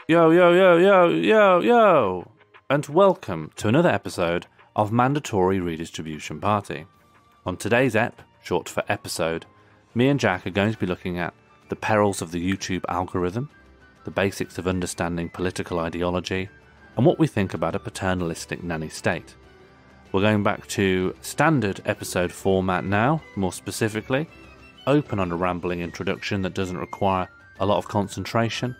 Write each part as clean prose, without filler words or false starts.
Yo, yo, yo, yo, yo, yo! And welcome to another episode of Mandatory Redistribution Party. On today's short for episode, me and Jack are going to be looking at the perils of the YouTube algorithm, the basics of understanding political ideology, and what we think about a paternalistic nanny state. We're going back to standard episode format now, more specifically, open on a rambling introduction that doesn't require a lot of concentration,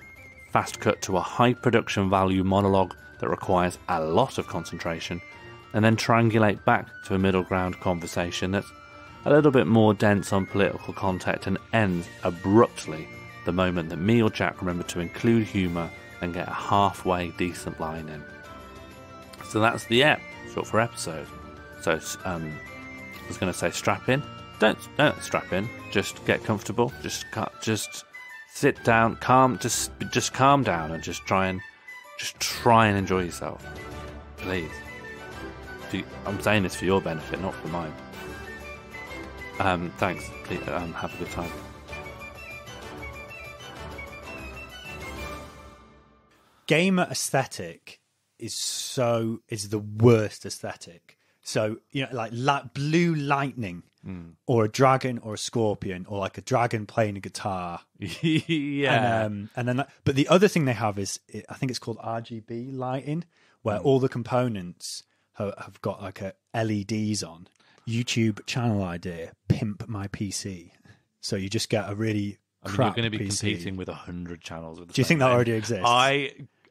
fast cut to a high production value monologue that requires a lot of concentration, and then triangulate back to a middle ground conversation that's a little bit more dense on political content and ends abruptly the moment that me or Jack remember to include humour and get a halfway decent line in. So that's the short for episode. So I was going to say strap in. Don't strap in. Just get comfortable. Just sit down, just calm down, and just try and enjoy yourself, please. I'm saying this for your benefit, not for mine. Thanks. Please, have a good time. Gamer aesthetic is the worst aesthetic. So, like blue lightning, or a dragon, or a scorpion, or like a dragon playing a guitar. Yeah. And then, but the other thing they have is, I think it's called RGB lighting, where all the components have got like LEDs on. YouTube channel idea: pimp my PC. So you just get a really crap you're going to be PC. competing with 100 channels. Do you think that already exists?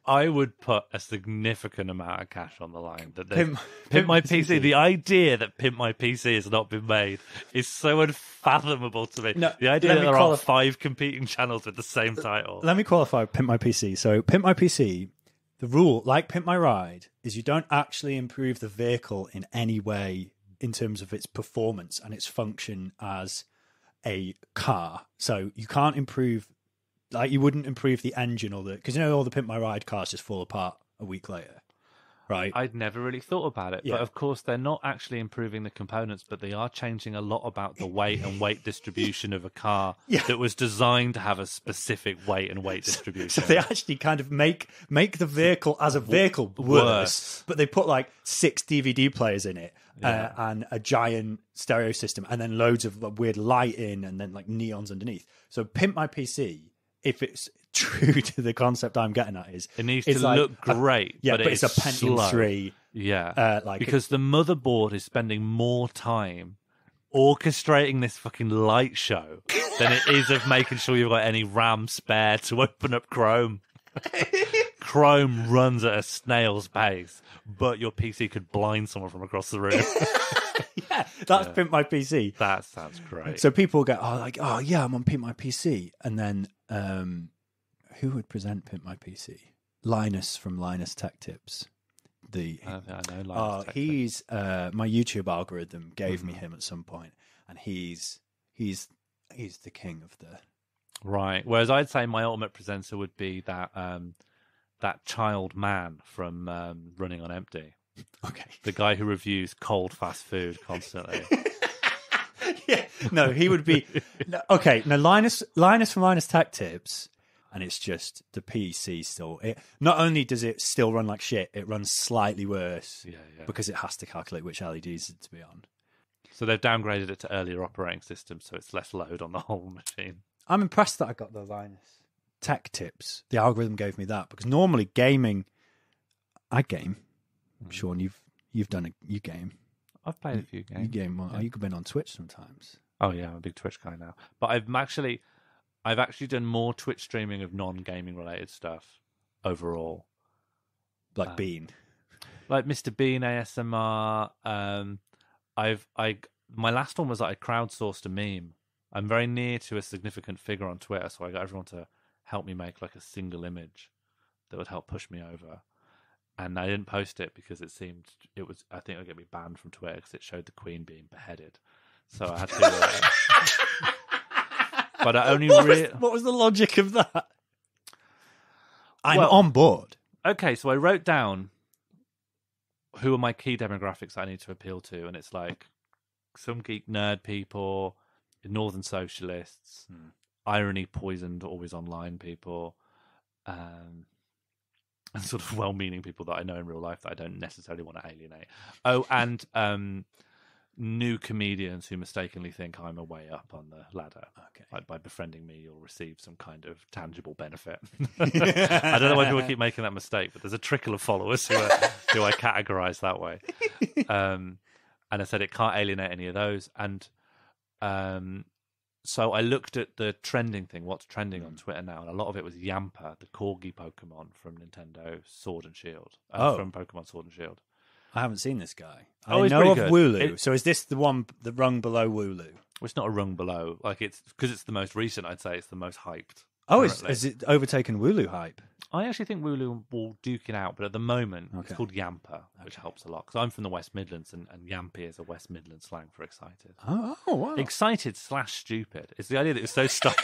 I would put a significant amount of cash on the line that Pimp My PC. The idea that Pimp My PC has not been made is so unfathomable to me. No, the idea that there are 5 competing channels with the same title. Let me qualify Pimp My PC. So Pimp My PC, the rule, like Pimp My Ride, is you don't actually improve the vehicle in any way in terms of its performance and its function as a car. So you can't improve. Like, you wouldn't improve the engine because all the Pimp My Ride cars just fall apart a week later, right? I'd never really thought about it, Yeah. but of course they're not actually improving the components, but they are changing a lot about the weight and weight distribution of a car that was designed to have a specific weight and weight distribution. So they actually kind of make the vehicle as a vehicle worse, but they put like 6 DVD players in it and a giant stereo system, and then loads of weird lighting, and then like neons underneath. So Pimp My PC, if it's true to the concept I'm getting at, it needs to look great. But it's a Pentium Pentium 3. Yeah, because the motherboard is spending more time orchestrating this fucking light show than it is of making sure you've got any RAM spare to open up Chrome. Chrome runs at a snail's pace, but your PC could blind someone from across the room. That's Pimp My PC. That sounds great. So people go, oh yeah, I'm on Pimp My PC, and then who would present Pimp My PC? Linus from Linus Tech Tips. I know Linus Tech he's my YouTube algorithm gave me him at some point, and he's the king of the right. Whereas I'd say my ultimate presenter would be that child man from Running on Empty. Okay. The guy who reviews cold fast food constantly. Yeah. No, he would be okay. No, Linus from Linus Tech Tips, and it's just the PC still. Not only does it still run like shit, it runs slightly worse. Yeah. Because it has to calculate which LEDs it's to be on. So they've downgraded it to earlier operating systems, so it's less load on the whole machine. I'm impressed that I got the Linus Tech Tips. The algorithm gave me that, because normally gaming, I game. Sean, you've done you game. I've played a few games. You game. Well, you've been on Twitch sometimes. Oh yeah, I'm a big Twitch guy now. But I've actually done more Twitch streaming of non-gaming related stuff overall. Like Bean, like Mr. Bean ASMR. My last one was that I crowdsourced a meme. I'm very near to a significant figure on Twitter, so I got everyone to help me make like a single image that would help push me over. And I didn't post it because I think it would get me banned from Twitter because it showed the Queen being beheaded. So I had to. But I only what was the logic of that? I'm on board. Okay, so I wrote down who are my key demographics I need to appeal to, and it's like some geek nerd people, northern socialists, irony poisoned, always online people, and sort of well-meaning people that I know in real life that I don't necessarily want to alienate. Oh, and new comedians who mistakenly think I'm a way up on the ladder. Okay. Like by befriending me, you'll receive some kind of tangible benefit. I don't know why people keep making that mistake, but there's a trickle of followers who I categorize that way. And I said it can't alienate any of those. And so I looked at the trending thing, what's trending on Twitter now, and a lot of it was Yamper, the corgi Pokemon from Nintendo Sword and Shield. From Pokemon Sword and Shield. I haven't seen this guy. Oh, I know of good. Wooloo. So is this the rung below Wooloo? Well, it's not a rung below. Like it's because it's the most recent. I'd say it's the most hyped. Oh, is it overtaken Wooloo hype? I actually think Wooloo will duke it out, but at the moment it's called Yamper, which helps a lot because I'm from the West Midlands, and Yampy is a West Midlands slang for excited. Oh wow! Excited / stupid. It's the idea that you're so stuck.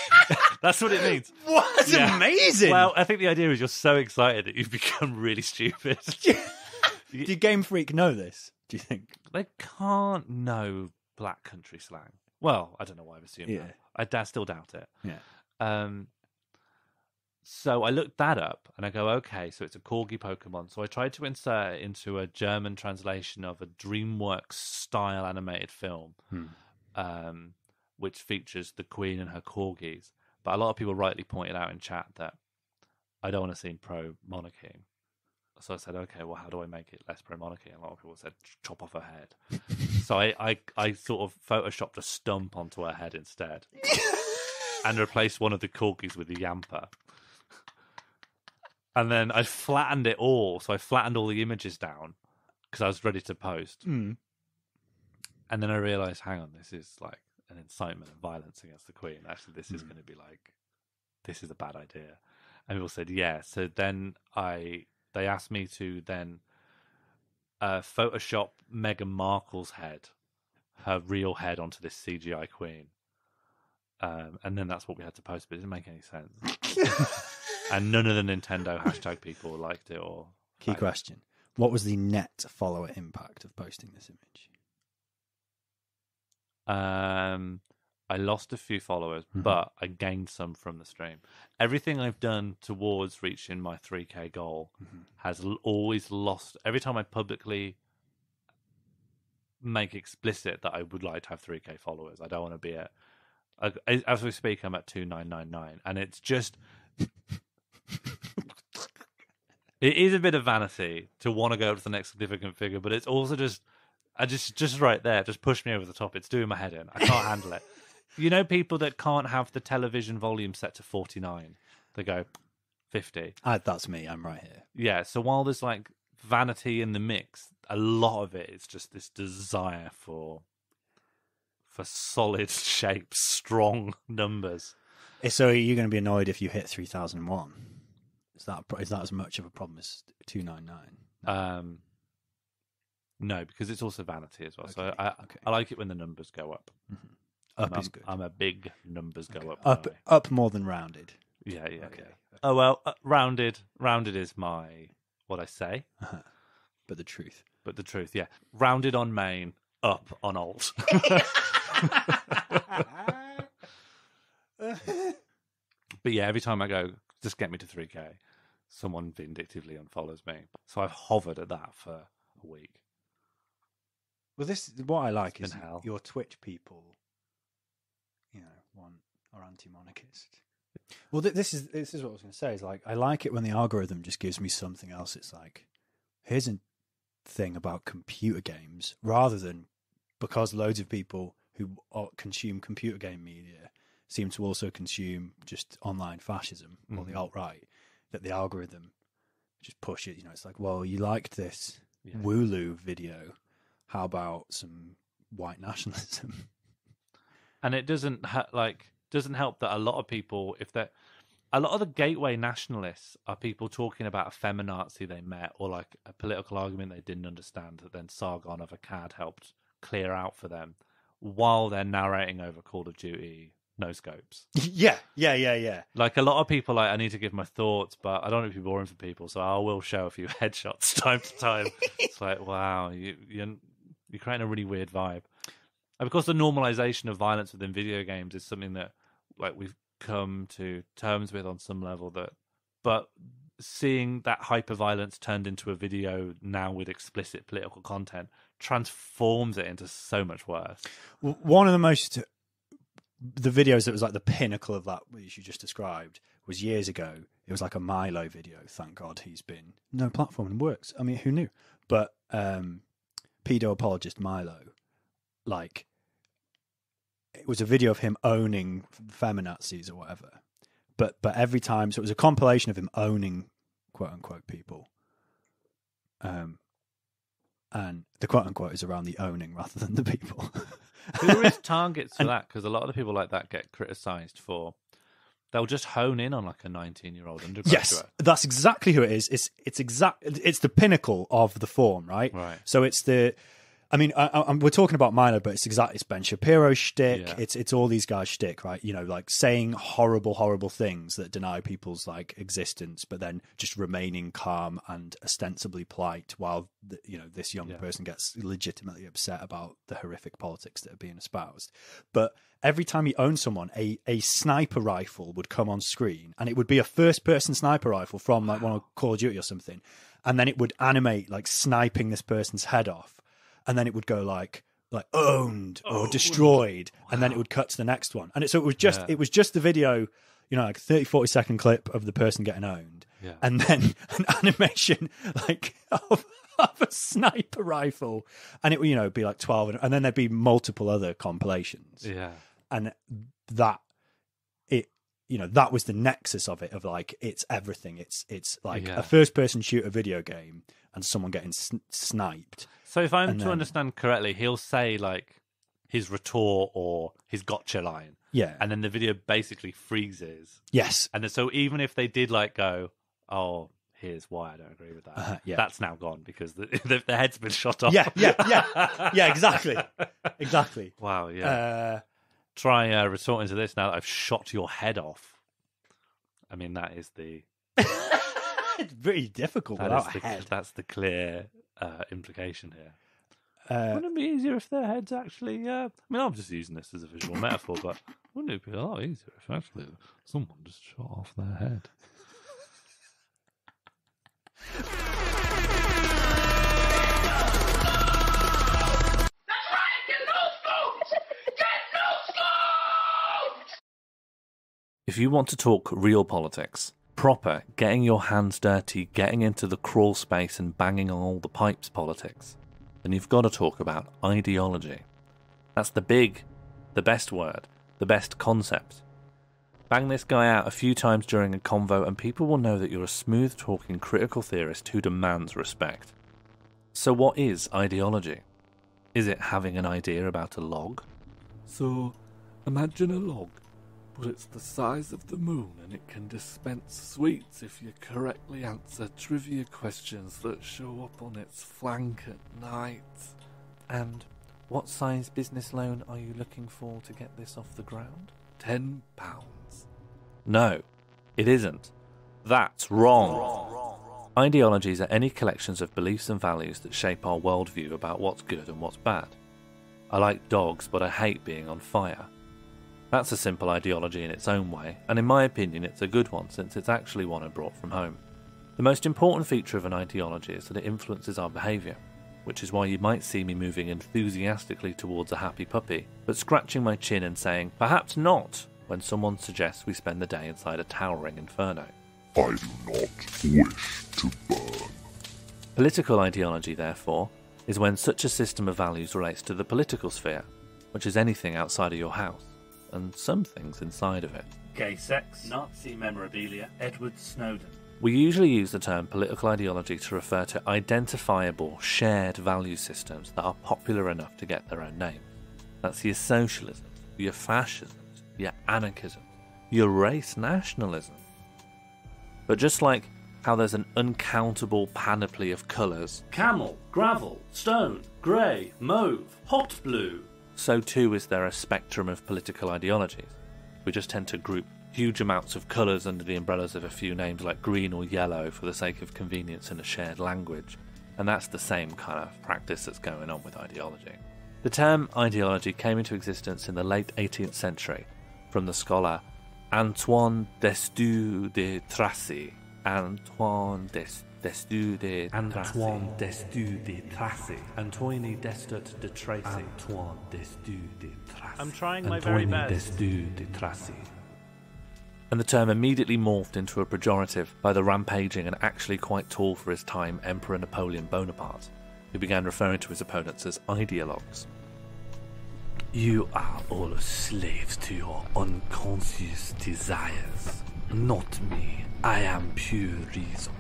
That's what it means. What? That's amazing. Well, I think the idea is you're so excited that you've become really stupid. Do Game Freak know this? Do you think they can't know Black Country slang? Well, I don't know why I've assumed that. I still doubt it. Yeah. So I looked that up and I go, okay, so it's a corgi Pokemon. So I tried to insert it into a German translation of a DreamWorks style animated film, which features the Queen and her corgis. But a lot of people rightly pointed out in chat that I don't want to seem pro-monarchy. So I said, okay, well, how do I make it less pro-monarchy? And a lot of people said, chop off her head. So I sort of photoshopped a stump onto her head instead and replaced one of the corgis with the Yamper. And then I flattened it all. So I flattened all the images down because I was ready to post. And then I realised, hang on, this is like an incitement of violence against the Queen. Actually, this is going to be like, this is a bad idea. And people said, yeah. So then they asked me to then Photoshop Meghan Markle's head, her real head, onto this CGI Queen. And then that's what we had to post, but it didn't make any sense. And none of the Nintendo hashtag people liked it. Or Key question. What was the net follower impact of posting this image? I lost a few followers, but I gained some from the stream. Everything I've done towards reaching my 3K goal has always lost. Every time I publicly make explicit that I would like to have 3K followers, I don't want to be at... As we speak, I'm at 2,999, and it's just... It is a bit of vanity to want to go up to the next significant figure, but it's also just right there, just push me over the top. It's doing my head in. I can't handle it. You know, people that can't have the television volume set to 49, they go 50. That's me. I'm right here. Yeah. So while there's like vanity in the mix, a lot of it is just this desire for solid shapes, strong numbers. So you're going to be annoyed if you hit 3001? Is that as much of a problem as 299? No, because it's also vanity as well. Okay. So I like it when the numbers go up. Up is good. I'm a big numbers go up. Up more than rounded. Yeah. Oh well, rounded is what I say. But the truth. Yeah. Rounded on main, up on alt. But yeah, every time I go, just get me to 3K, someone vindictively unfollows me. So I've hovered at that for a week. Well, what I like is hell. Your Twitch people, are anti-monarchist. Well, this is what I was going to say. Is like I like it when the algorithm just gives me something else. It's like, here's a thing about computer games, rather than because loads of people who consume computer game media seem to also consume just online fascism or the alt-right, that the algorithm just push it. It's like, well, you liked this Wooloo video. How about some white nationalism? And it doesn't help that a lot of people, a lot of the gateway nationalists are people talking about a feminazi they met or like a political argument they didn't understand that then Sargon of Akkad helped clear out for them while they're narrating over Call of Duty no scopes. Yeah. Like a lot of people, like I need to give my thoughts, but I don't want to be boring for people, so I will show a few headshots time to time. It's like, wow, you're creating a really weird vibe. And because the normalization of violence within video games is something that like we've come to terms with on some level, but seeing that hyperviolence turned into a video now with explicit political content transforms it into so much worse. One of the videos that was like the pinnacle of that, which you just described, was years ago. It was like a Milo video. Thank God he's been no platform and works. I mean, who knew? But pedo apologist Milo, like, it was a video of him owning feminazis or whatever. But every time, so it was a compilation of him owning quote unquote people. And the quote unquote is around the owning rather than the people. Who is targets for that? Because a lot of the people like that get criticised for. They'll just hone in on like a 19-year-old undergraduate. Yes, that's exactly who it is. It's the pinnacle of the form, right? Right. So it's the. I mean, we're talking about Milo, but it's Ben Shapiro's shtick. Yeah. It's all these guys' shtick, right? You know, like saying horrible things that deny people's like existence, but then just remaining calm and ostensibly polite while this young person gets legitimately upset about the horrific politics that are being espoused. But every time he owned someone, a sniper rifle would come on screen, and it would be a first-person sniper rifle from like one of Call of Duty or something, and then it would animate like sniping this person's head off. And then it would go like owned or destroyed, and then it would cut to the next one. And it was just the video, like a 30-40 second clip of the person getting owned, and then an animation like of a sniper rifle, and it would be like 12, and then there'd be multiple other compilations. Yeah, and that was the nexus of it, of like it's everything. It's like a first person shooter video game and someone getting sniped. So if I'm to understand correctly, he'll say like his retort or his gotcha line. Yeah. And then the video basically freezes. Yes. And then, so even if they did like go, oh, here's why I don't agree with that, that's now gone because the head's been shot off. Yeah, exactly. Exactly. Wow, yeah. Try resorting to this now that I've shot your head off. I mean, that is the... It's pretty difficult without a head. That's the clear implication here. Wouldn't it be easier if their heads actually... I mean, I'm just using this as a visual metaphor, but wouldn't it be a lot easier if actually someone just shot off their head? If you want to talk real politics, proper, getting your hands dirty, getting into the crawl space and banging on all the pipes politics, then you've got to talk about ideology. That's the best word, the best concept. Bang this guy out a few times during a convo and people will know that you're a smooth-talking critical theorist who demands respect. So what is ideology? Is it having an idea about a log? So, imagine a log, but it's the size of the moon and it can dispense sweets if you correctly answer trivia questions that show up on its flank at night. And what size business loan are you looking for to get this off the ground? £10. No, it isn't. That's wrong. Ideologies are any collections of beliefs and values that shape our worldview about what's good and what's bad. I like dogs, but I hate being on fire. That's a simple ideology in its own way, and in my opinion it's a good one since it's actually one I brought from home. The most important feature of an ideology is that it influences our behaviour, which is why you might see me moving enthusiastically towards a happy puppy, but scratching my chin and saying, perhaps not, when someone suggests we spend the day inside a towering inferno. I do not wish to burn. Political ideology, therefore, is when such a system of values relates to the political sphere, which is anything outside of your house, and some things inside of it. Gay sex, Nazi memorabilia, Edward Snowden. We usually use the term political ideology to refer to identifiable, shared value systems that are popular enough to get their own name. That's your socialism, your fascism, your anarchism, your race nationalism. But just like how there's an uncountable panoply of colours, camel, gravel, stone, grey, mauve, hot blue, so too is there a spectrum of political ideologies. We just tend to group huge amounts of colours under the umbrellas of a few names like green or yellow for the sake of convenience and a shared language, and that's the same kind of practice that's going on with ideology. The term ideology came into existence in the late 18th century from the scholar Antoine Destutt de Tracy, Antoine Destu de Antoine Destu de Tracy. Antoine Destot de Tracy. Antoine Destu de Tracy. I'm trying my very best. Destu de Tracy. And the term immediately morphed into a pejorative by the rampaging and actually quite tall for his time Emperor Napoleon Bonaparte, who began referring to his opponents as ideologues. You are all slaves to your unconscious desires. Not me. I am pure reason.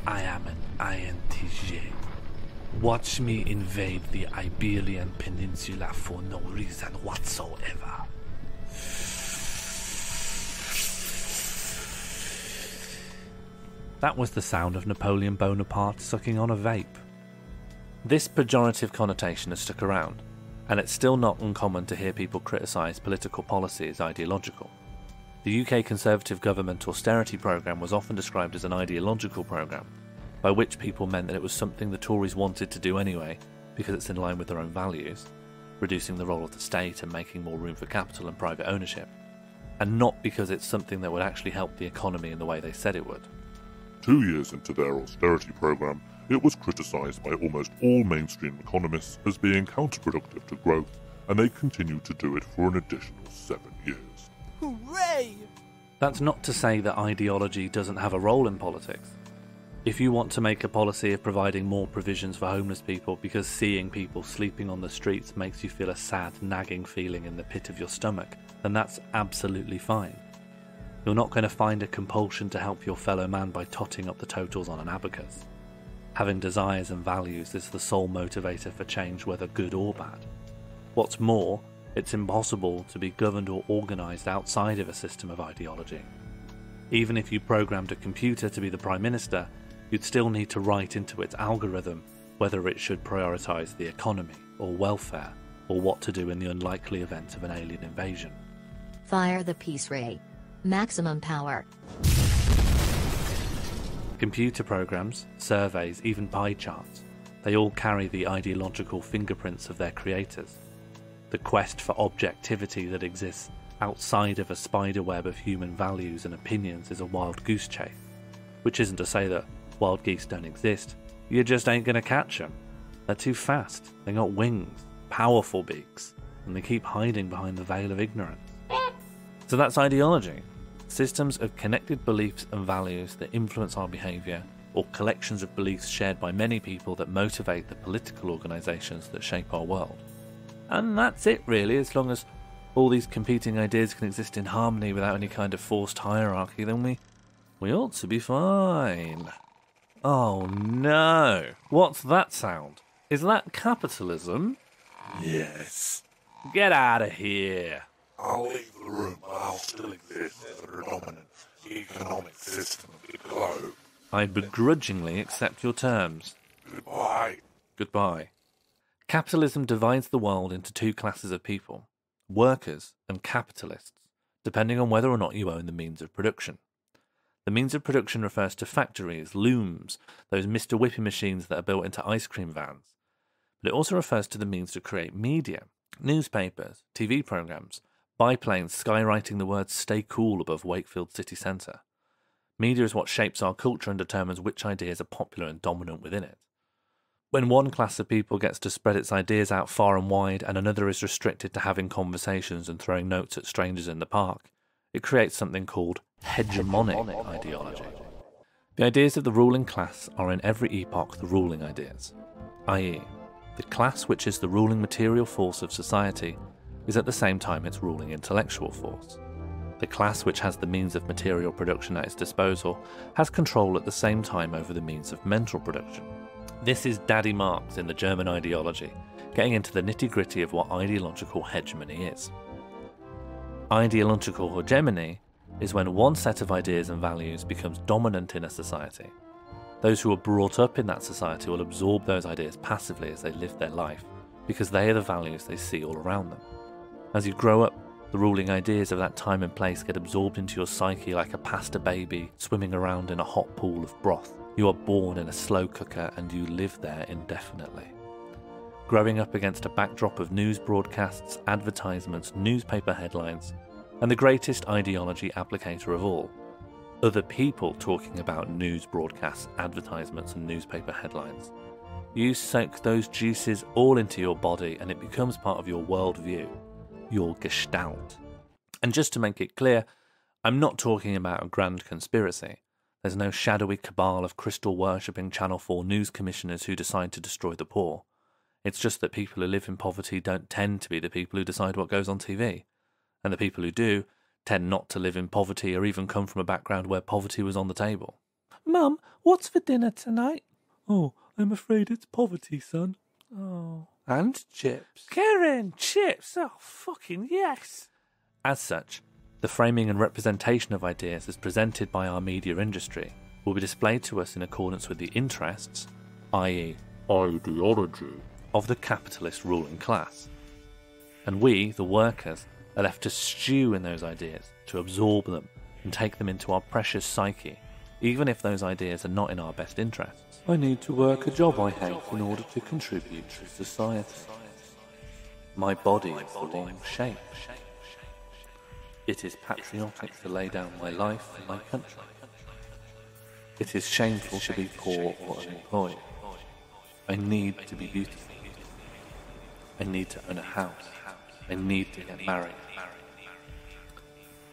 I am an INTJ. Watch me invade the Iberian Peninsula for no reason whatsoever. That was the sound of Napoleon Bonaparte sucking on a vape. This pejorative connotation has stuck around, and it's still not uncommon to hear people criticise political policy as ideological. The UK Conservative government austerity programme was often described as an ideological programme, by which people meant that it was something the Tories wanted to do anyway, because it's in line with their own values, reducing the role of the state and making more room for capital and private ownership, and not because it's something that would actually help the economy in the way they said it would. 2 years into their austerity programme, it was criticised by almost all mainstream economists as being counterproductive to growth, and they continued to do it for an additional 7 years. Hooray! That's not to say that ideology doesn't have a role in politics. If you want to make a policy of providing more provisions for homeless people because seeing people sleeping on the streets makes you feel a sad, nagging feeling in the pit of your stomach, then that's absolutely fine. You're not going to find a compulsion to help your fellow man by totting up the totals on an abacus. Having desires and values is the sole motivator for change, whether good or bad. What's more, it's impossible to be governed or organised outside of a system of ideology. Even if you programmed a computer to be the Prime Minister, you'd still need to write into its algorithm whether it should prioritise the economy or welfare, or what to do in the unlikely event of an alien invasion. Fire the peace ray. Maximum power. Computer programs, surveys, even pie charts, they all carry the ideological fingerprints of their creators. The quest for objectivity that exists outside of a spiderweb of human values and opinions is a wild goose chase, which isn't to say that wild geese don't exist. You just ain't gonna catch them. They're too fast, they got wings, powerful beaks, and they keep hiding behind the veil of ignorance. So that's ideology. Systems of connected beliefs and values that influence our behaviour, or collections of beliefs shared by many people that motivate the political organisations that shape our world. And that's it really, as long as all these competing ideas can exist in harmony without any kind of forced hierarchy, then we ought to be fine. Oh no! What's that sound? Is that capitalism? Yes. Get out of here! I'll leave the room, but I'll still exist as the predominant economic system of the globe. I begrudgingly accept your terms. Goodbye. Goodbye. Capitalism divides the world into two classes of people, workers and capitalists, depending on whether or not you own the means of production. The means of production refers to factories, looms, those Mr. Whippy machines that are built into ice cream vans. But it also refers to the means to create media, newspapers, TV programmes, biplanes skywriting the words "Stay cool" above Wakefield city centre. Media is what shapes our culture and determines which ideas are popular and dominant within it. When one class of people gets to spread its ideas out far and wide and another is restricted to having conversations and throwing notes at strangers in the park, it creates something called hegemonic ideology. The ideas of the ruling class are in every epoch the ruling ideas, i.e., the class which is the ruling material force of society is at the same time its ruling intellectual force. The class which has the means of material production at its disposal has control at the same time over the means of mental production. This is Daddy Marx in the German ideology, getting into the nitty-gritty of what ideological hegemony is. Ideological hegemony is when one set of ideas and values becomes dominant in a society. Those who are brought up in that society will absorb those ideas passively as they live their life, because they are the values they see all around them. As you grow up, the ruling ideas of that time and place get absorbed into your psyche like a pasta baby swimming around in a hot pool of broth. You are born in a slow cooker and you live there indefinitely. Growing up against a backdrop of news broadcasts, advertisements, newspaper headlines, and the greatest ideology applicator of all, other people talking about news broadcasts, advertisements and newspaper headlines. You soak those juices all into your body and it becomes part of your worldview, your gestalt. And just to make it clear, I'm not talking about a grand conspiracy. There's no shadowy cabal of crystal-worshipping Channel 4 news commissioners who decide to destroy the poor. It's just that people who live in poverty don't tend to be the people who decide what goes on TV. And the people who do tend not to live in poverty or even come from a background where poverty was on the table. Mum, what's for dinner tonight? Oh, I'm afraid it's poverty, son. Oh. And chips. Karen, chips! Oh, fucking yes! As such, the framing and representation of ideas as presented by our media industry will be displayed to us in accordance with the interests, i.e. ideology, of the capitalist ruling class. And we, the workers, are left to stew in those ideas, to absorb them and take them into our precious psyche, even if those ideas are not in our best interests. I need to work a job I hate in order to contribute to society. My body is the wrong shape. It is patriotic to lay down my life for my country. It is shameful to be poor or unemployed. I need to be beautiful. I need to own a house. I need to get married.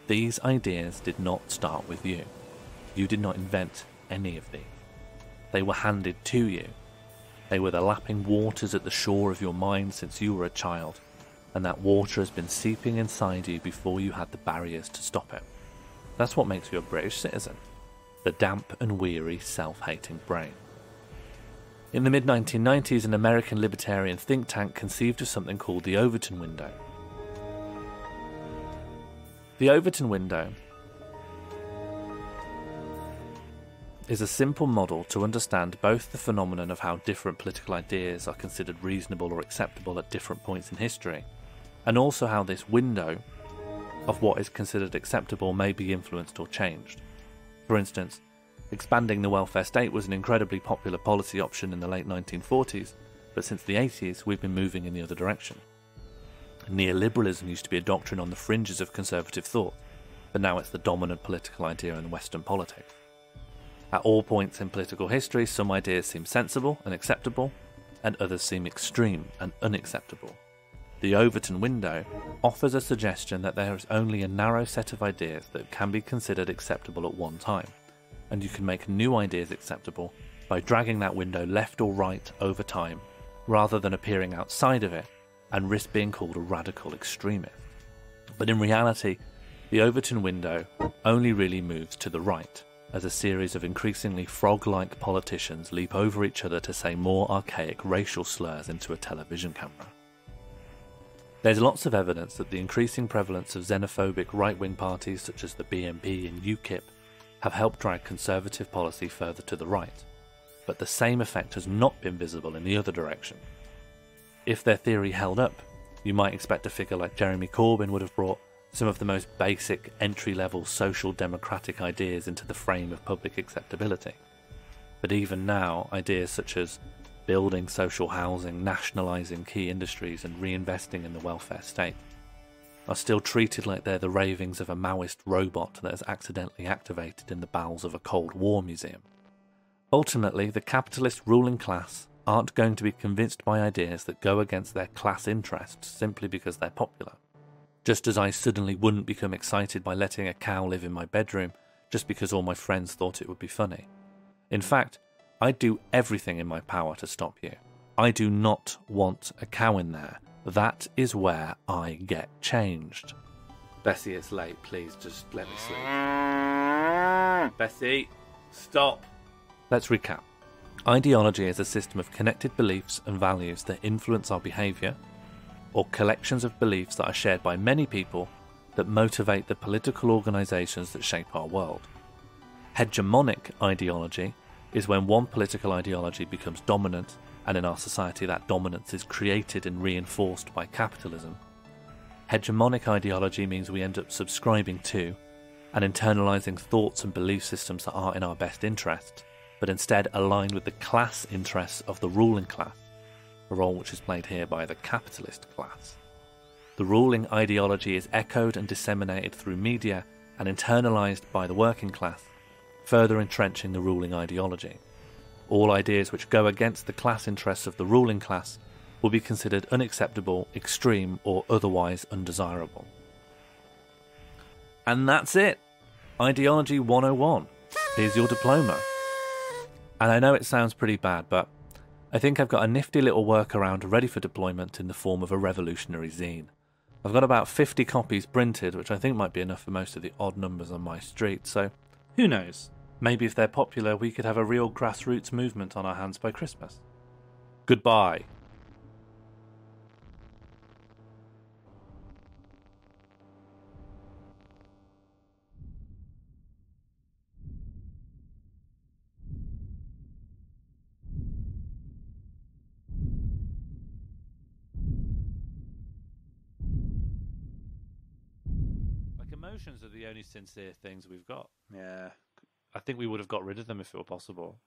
These ideas did not start with you. You did not invent any of these. They were handed to you. They were the lapping waters at the shore of your mind since you were a child, and that water has been seeping inside you before you had the barriers to stop it. That's what makes you a British citizen. The damp and weary, self-hating brain. In the mid-1990s, an American libertarian think tank conceived of something called the Overton window. The Overton window is a simple model to understand both the phenomenon of how different political ideas are considered reasonable or acceptable at different points in history, and also how this window of what is considered acceptable may be influenced or changed. For instance, expanding the welfare state was an incredibly popular policy option in the late 1940s, but since the 80s we've been moving in the other direction. Neoliberalism used to be a doctrine on the fringes of conservative thought, but now it's the dominant political idea in Western politics. At all points in political history, some ideas seem sensible and acceptable, and others seem extreme and unacceptable. The Overton window offers a suggestion that there is only a narrow set of ideas that can be considered acceptable at one time, and you can make new ideas acceptable by dragging that window left or right over time, rather than appearing outside of it and risk being called a radical extremist. But in reality, the Overton window only really moves to the right, as a series of increasingly frog-like politicians leap over each other to say more archaic racial slurs into a television camera. There's lots of evidence that the increasing prevalence of xenophobic right-wing parties such as the BNP and UKIP have helped drag conservative policy further to the right, but the same effect has not been visible in the other direction. If their theory held up, you might expect a figure like Jeremy Corbyn would have brought some of the most basic entry-level social democratic ideas into the frame of public acceptability. But even now, ideas such as building social housing, nationalising key industries and reinvesting in the welfare state are still treated like they're the ravings of a Maoist robot that has accidentally activated in the bowels of a Cold War museum. Ultimately, the capitalist ruling class aren't going to be convinced by ideas that go against their class interests simply because they're popular. Just as I suddenly wouldn't become excited by letting a cow live in my bedroom just because all my friends thought it would be funny. In fact, I'd do everything in my power to stop you. I do not want a cow in there. That is where I get changed. Bessie, it's late. Please, just let me sleep. Bessie, stop. Let's recap. Ideology is a system of connected beliefs and values that influence our behaviour, or collections of beliefs that are shared by many people that motivate the political organisations that shape our world. Hegemonic ideology is when one political ideology becomes dominant, and in our society that dominance is created and reinforced by capitalism. Hegemonic ideology means we end up subscribing to and internalising thoughts and belief systems that aren't in our best interest, but instead align with the class interests of the ruling class, a role which is played here by the capitalist class. The ruling ideology is echoed and disseminated through media and internalised by the working class, further entrenching the ruling ideology. All ideas which go against the class interests of the ruling class will be considered unacceptable, extreme, or otherwise undesirable. And that's it. Ideology 101. Here's your diploma. And I know it sounds pretty bad, but I think I've got a nifty little workaround ready for deployment in the form of a revolutionary zine. I've got about 50 copies printed, which I think might be enough for most of the odd numbers on my street, so who knows? Maybe if they're popular, we could have a real grassroots movement on our hands by Christmas. Goodbye. Emotions are the only sincere things we've got. Yeah. I think we would have got rid of them if it were possible.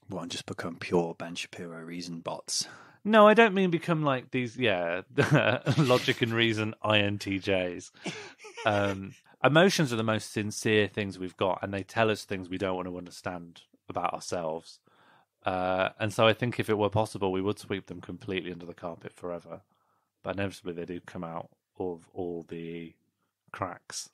Well, and just become pure Ben Shapiro reason bots. No, I don't mean become like these, logic and reason INTJs. Emotions are the most sincere things we've got, and they tell us things we don't want to understand about ourselves. And so I think if it were possible, we would sweep them completely under the carpet forever. But inevitably they do come out of all the cracks,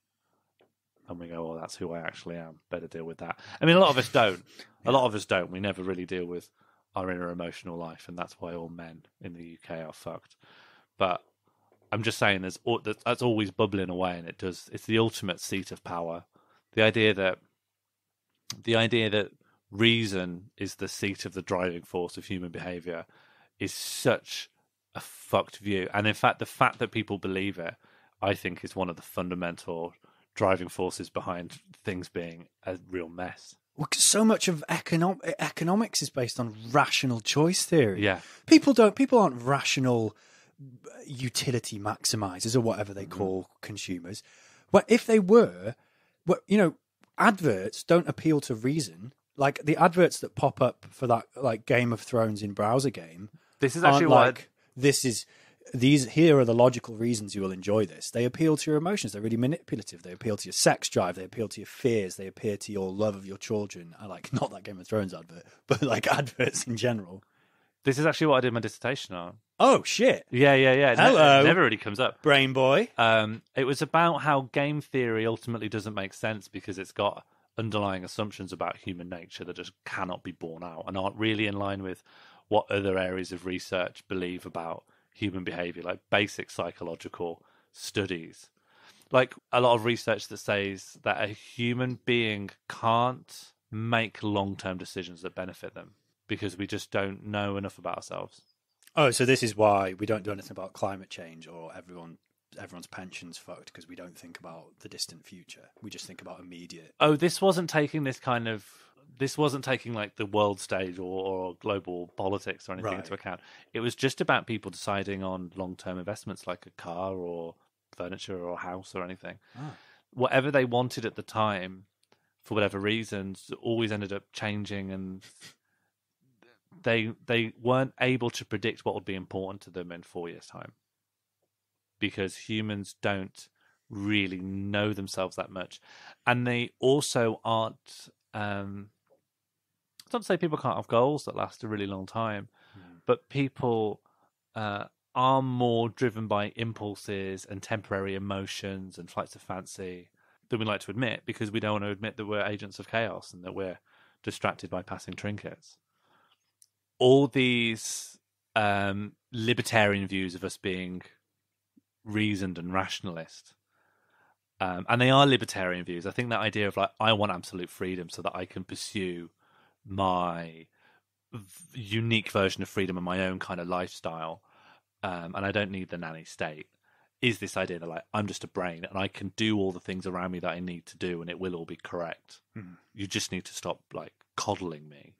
and we go, oh, that's who I actually am, better deal with that. I mean, a lot of us don't. A lot of us don't. We never really deal with our inner emotional life, and that's why all men in the UK are fucked. But I'm just saying that's always bubbling away, and it's the ultimate seat of power. The idea that reason is the seat of the driving force of human behavior is such a fucked view. And in fact, the fact that people believe it, I think, is one of the fundamental driving forces behind things being a real mess. Well, 'cause so much of economics is based on rational choice theory. Yeah. People aren't rational utility maximizers or whatever they call consumers. Well, if they were, adverts don't appeal to reason. Like the adverts that pop up for that like Game of Thrones in browser game. This is actually what here are the logical reasons you will enjoy this. They appeal to your emotions. They're really manipulative. They appeal to your sex drive. They appeal to your fears. They appeal to your love of your children. I like not that Game of Thrones advert, but like adverts in general. This is actually what I did my dissertation on. Oh shit! Yeah. Hello, it never really comes up. Brain boy. It was about how game theory ultimately doesn't make sense because it's got underlying assumptions about human nature that just cannot be borne out and aren't really in line with what other areas of research believe about human behavior, like basic psychological studies. Like a lot of research that says that a human being can't make long-term decisions that benefit them because we just don't know enough about ourselves. Oh, so this is why we don't do anything about climate change or everyone's pension's fucked because we don't think about the distant future. We just think about immediate. Oh, this wasn't taking like the world stage or global politics or anything into account. It was just about people deciding on long-term investments like a car or furniture or a house or anything. Whatever they wanted at the time, for whatever reasons, always ended up changing, and they weren't able to predict what would be important to them in 4 years' time. Because humans don't really know themselves that much. And they also aren't... it's not to say people can't have goals that last a really long time, but people are more driven by impulses and temporary emotions and flights of fancy than we like to admit, because we don't want to admit that we're agents of chaos and that we're distracted by passing trinkets. All these libertarian views of us being reasoned and rationalist, and they are libertarian views. I think that idea of like, I want absolute freedom so that I can pursue my unique version of freedom and my own kind of lifestyle, and I don't need the nanny state, is this idea that like, I'm just a brain and I can do all the things around me that I need to do and it will all be correct. You just need to stop like coddling me.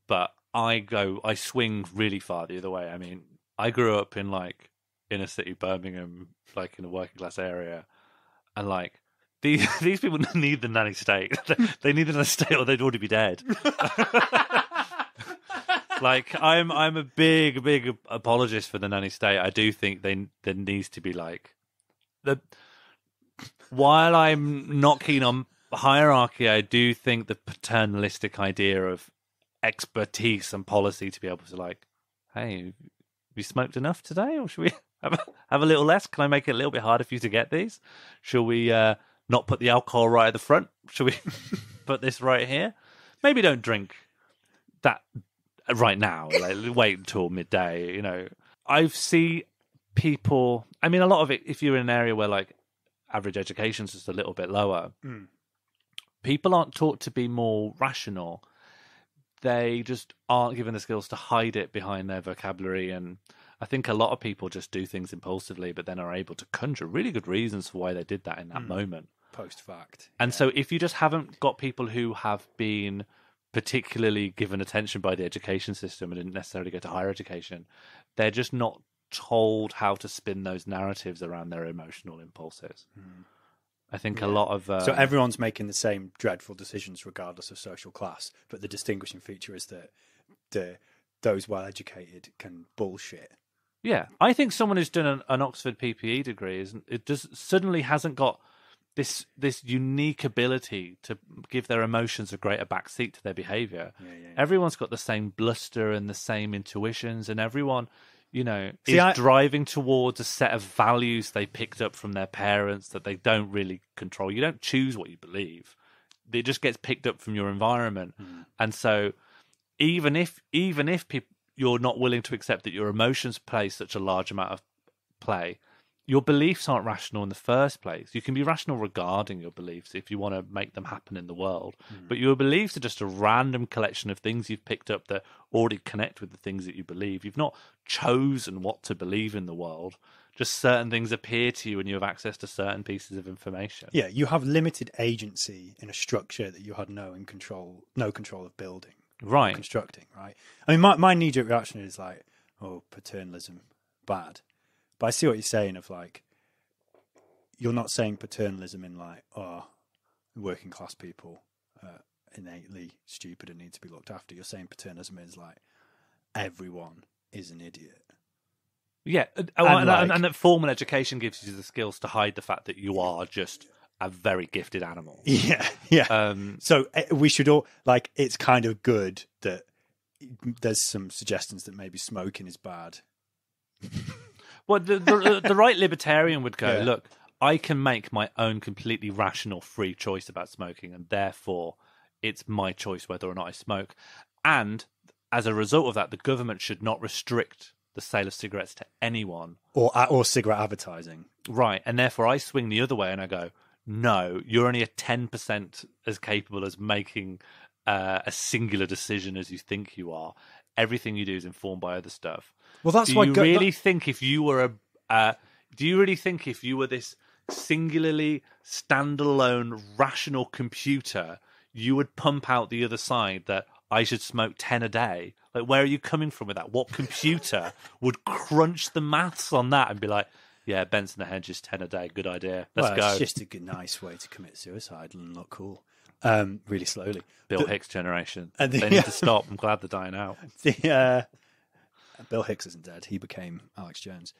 But I swing really far the other way. I mean, I grew up in like inner city Birmingham, like in a working class area, and like these people need the nanny state. They need the nanny state or they'd already be dead. Like I'm a big apologist for the nanny state. I do think there needs to be like while I'm not keen on hierarchy, I do think the paternalistic idea of expertise and policy to be able to like, hey, have you smoked enough today, or should we have a little less? Can I make it a little bit harder for you to get these? Shall we not put the alcohol right at the front? Shall we put this right here? Maybe don't drink that right now. Like, wait until midday. You know, I see people. I mean, a lot of it. If you're in an area where like average education's just a little bit lower, people aren't taught to be more rational. They just aren't given the skills to hide it behind their vocabulary. And I think a lot of people just do things impulsively, but then are able to conjure really good reasons for why they did that in that moment. Post fact. And so if you just haven't got people who have been particularly given attention by the education system and didn't necessarily go to higher education, they're just not told how to spin those narratives around their emotional impulses. I think a lot of... so everyone's making the same dreadful decisions regardless of social class, but the distinguishing feature is that those well-educated can bullshit. Yeah, I think someone who's done an Oxford PPE degree suddenly hasn't got this unique ability to give their emotions a greater backseat to their behaviour. Everyone's got the same bluster and the same intuitions, and everyone... you know, driving towards a set of values they picked up from their parents that they don't really control. You don't choose what you believe. It just gets picked up from your environment. And so even if you're not willing to accept that your emotions play such a large amount of play, your beliefs aren't rational in the first place. You can be rational regarding your beliefs if you want to make them happen in the world. But your beliefs are just a random collection of things you've picked up that already connect with the things that you believe. You've not chosen what to believe in the world. Just certain things appear to you when you have access to certain pieces of information. Yeah, you have limited agency in a structure that you had no control of building. Right. Constructing, right? I mean, my knee-jerk reaction is like, oh, paternalism, bad. But I see what you're saying of like, you're not saying paternalism in like, oh, working class people innately stupid and need to be looked after. You're saying paternalism is like, everyone is an idiot. Yeah, and that formal education gives you the skills to hide the fact that you are just a very gifted animal. Yeah, yeah. So we should all, like, it's kind of good that there's some suggestions that maybe smoking is bad. Well, the right libertarian would go, look, I can make my own completely rational, free choice about smoking, and therefore it's my choice whether or not I smoke. And as a result of that, the government should not restrict the sale of cigarettes to anyone. Or cigarette advertising. Right, and therefore I swing the other way and I go, no, you're only a 10% as capable as making a singular decision as you think you are. Everything you do is informed by other stuff. Well, that's why. Do you really think if you were this singularly standalone rational computer, you would pump out the other side that I should smoke 10 a day? Like, where are you coming from with that? What computer would crunch the maths on that and be like, yeah, Benson the Hedge is 10 a day, good idea. Let's go. It's just a good, nice way to commit suicide and look cool. Really slowly. Bill Hicks generation. They need to stop. I'm glad they're dying out. Bill Hicks isn't dead. He became Alex Jones.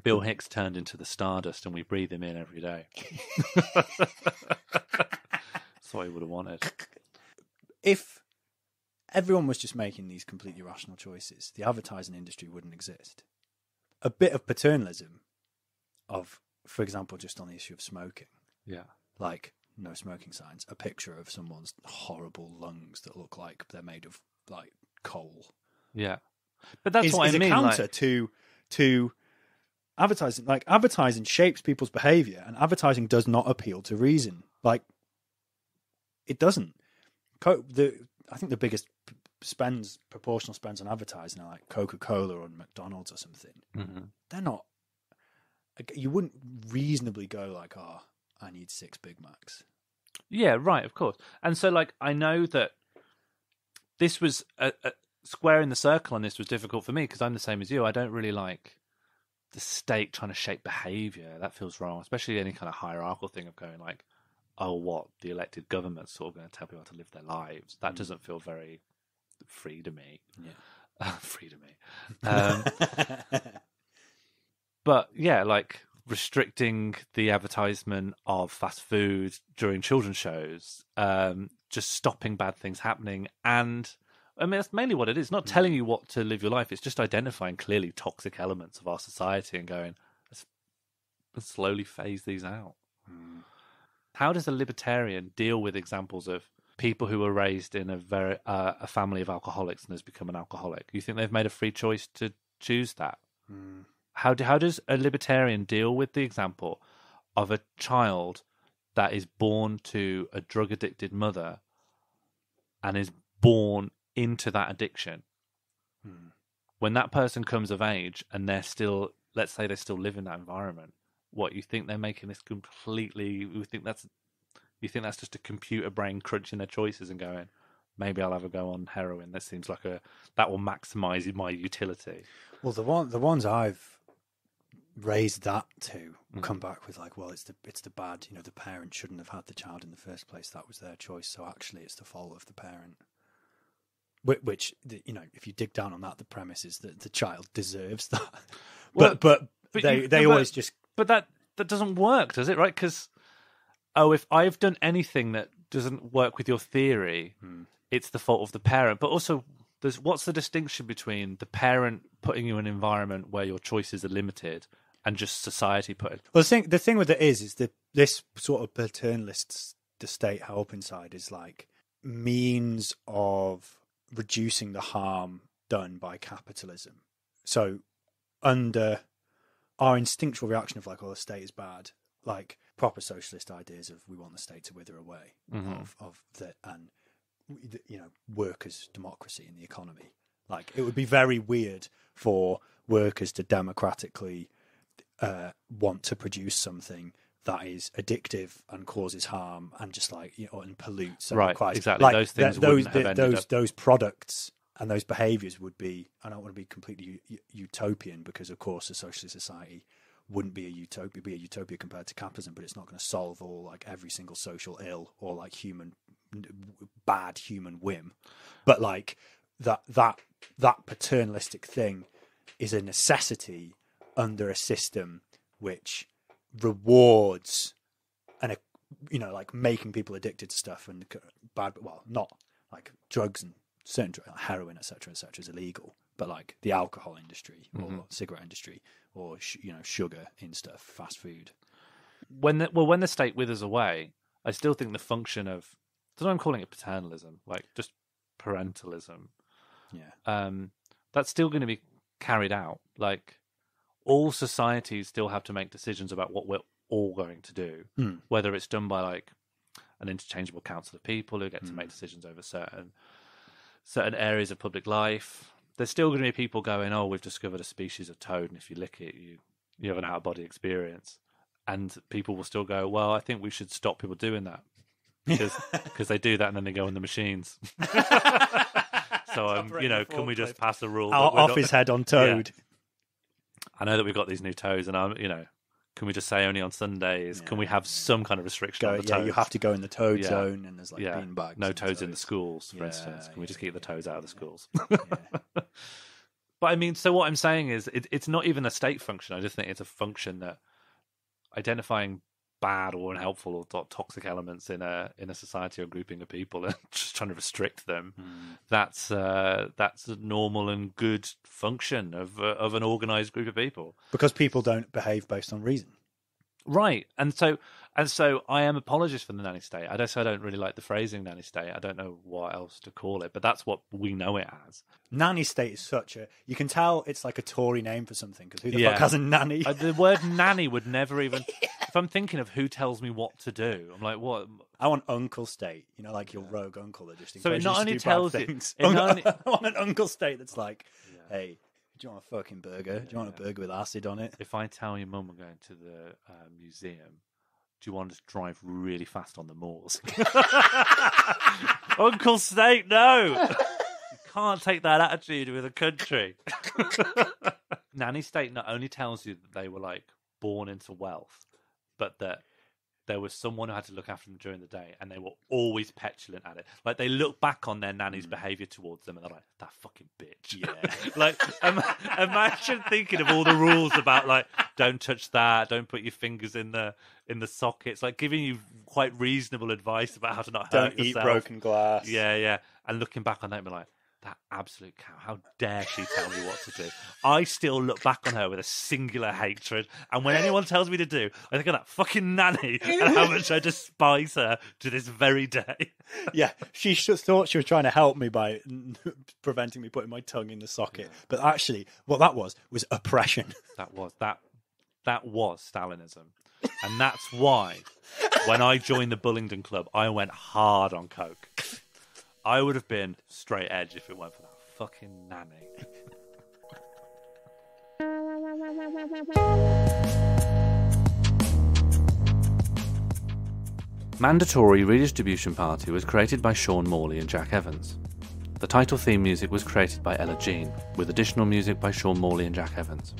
Bill Hicks turned into the stardust and we breathe him in every day. That's what he would have wanted. If everyone was just making these completely rational choices, the advertising industry wouldn't exist. A bit of paternalism of, for example, just on the issue of smoking. Yeah. Like, no smoking signs. A picture of someone's horrible lungs that look like they're made of, like, coal. Yeah. But that's what I mean. Is a counter to advertising. Like, advertising shapes people's behaviour, and advertising does not appeal to reason. Like, it doesn't. I think the biggest proportional spends on advertising are like Coca-Cola or McDonald's or something. Mm-hmm. They're not. You wouldn't reasonably go like, oh, I need 6 Big Macs. Yeah, right, of course. And so, like, I know that this was squaring the circle on this was difficult for me because I'm the same as you. I don't really like the state trying to shape behaviour. That feels wrong, especially any kind of hierarchical thing of going like, oh, what, the elected government's sort of going to tell people how to live their lives. That doesn't feel very free to me. Yeah. Free to me. But yeah, like restricting the advertisement of fast food during children's shows, just stopping bad things happening. And I mean, that's mainly what it is. Not telling you what to live your life. It's just identifying clearly toxic elements of our society and going, let's slowly phase these out. How does a libertarian deal with examples of people who were raised in a family of alcoholics and has become an alcoholic? You think they've made a free choice to choose that? How does a libertarian deal with the example of a child that is born to a drug-addicted mother and is born into that addiction? When that person comes of age and they're still, let's say they still live in that environment, what, you think they're making this completely, you think that's just a computer brain crunching their choices and going, maybe I'll have a go on heroin. That seems like that will maximize my utility. Well, the ones I've raised that to come back with like, well, it's the bad, the parent shouldn't have had the child in the first place. That was their choice. So actually it's the fault of the parent. Which, if you dig down on that, the premise is that the child deserves that. But they always just... But that doesn't work, does it? Right? Because, if I've done anything that doesn't work with your theory, it's the fault of the parent. But also, what's the distinction between the parent putting you in an environment where your choices are limited and just society putting... Well, the thing with it is that this sort of paternalist state helping side is like means of reducing the harm done by capitalism. So under our instinctual reaction of like, oh, the state is bad, like proper socialist ideas of we want the state to wither away, of that, and workers' democracy in the economy. Like, it would be very weird for workers to democratically want to produce something that is addictive and causes harm and just like and pollutes. And Exactly. Like, those things wouldn't have ended up. Those products and those behaviours would be. I don't want to be completely utopian because, of course, a socialist society wouldn't be a utopia. Be a utopia compared to capitalism, but it's not going to solve all like every single social ill or like bad human whim. But like that paternalistic thing is a necessity under a system which rewards and like making people addicted to stuff and not like drugs and certain heroin, etc., is illegal, but like the alcohol industry or cigarette industry or sugar in stuff, fast food. When the state withers away, I still think the function of, that's what I'm calling it, paternalism, like just parentalism. Yeah. That's still going to be carried out. Like, all societies still have to make decisions about what we're all going to do, whether it's done by like an interchangeable council of people who get to make decisions over certain areas of public life. There's still going to be people going, oh, we've discovered a species of toad, and if you lick it, you have an out-of-body experience. And people will still go, well, I think we should stop people doing that because they do that and then they go in the machines. So can we just pass a rule? Off his head on toad. Yeah. I know that we've got these new toads, and can we just say only on Sundays? Yeah. Can we have some kind of restriction on the toads? Yeah, you have to go in the toad zone, and there's like bean bags. No toads in the schools, for instance. Can we just keep the toads out of the schools? But I mean, so what I'm saying is, it's not even a state function. I just think it's a function that identifying bad or unhelpful or toxic elements in a society or grouping of people and just trying to restrict them. That's a normal and good function of an organized group of people, because people don't behave based on reason, right? And so I am apologist for the nanny state. I don't really like the phrasing nanny state. I don't know what else to call it, but that's what we know it as. Nanny state is you can tell it's like a Tory name for something, because who the fuck has a nanny? The word nanny would never even... If I'm thinking of who tells me what to do, I'm like, what? I want uncle state, like your rogue uncle that just so it not only tells you... I want an uncle state that's like, hey, do you want a fucking burger? Do you want a burger with acid on it? If I tell your mum we're going to the museum, do you want to drive really fast on the moors? Uncle State, no! You can't take that attitude with a country. Nanny State not only tells you that they were like born into wealth, but that there was someone who had to look after them during the day, and they were always petulant at it. Like, they look back on their nanny's behaviour towards them, and they're like, that fucking bitch. Yeah. Like, imagine thinking of all the rules about, like, don't touch that, don't put your fingers in the sockets, like giving you quite reasonable advice about how to not hurt Don't eat yourself. broken glass. Yeah. And looking back on that and be like, that absolute cow, how dare she tell me what to do? I still look back on her with a singular hatred, and when anyone tells me to do, I think of that fucking nanny and how much I despise her to this very day. Yeah, she just thought she was trying to help me by preventing me putting my tongue in the socket. But actually, what that was oppression. That was Stalinism. And that's why when I joined the Bullingdon Club, I went hard on coke. I would have been straight edge if it weren't for that fucking nanny. Mandatory Redistribution Party was created by Sean Morley and Jack Evans. The title theme music was created by Ella Jean, with additional music by Sean Morley and Jack Evans.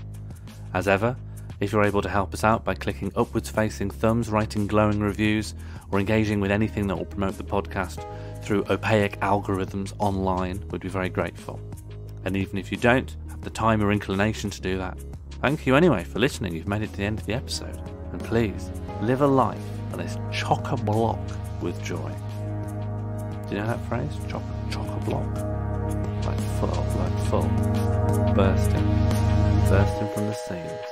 As ever, if you're able to help us out by clicking upwards facing thumbs, writing glowing reviews, or engaging with anything that will promote the podcast through opaque algorithms online, we'd be very grateful. And even if you don't have the time or inclination to do that, thank you anyway for listening. You've made it to the end of the episode. And please, live a life that is chock-a-block with joy. Do you know that phrase? Chock-a-block? Like full, bursting from the seams.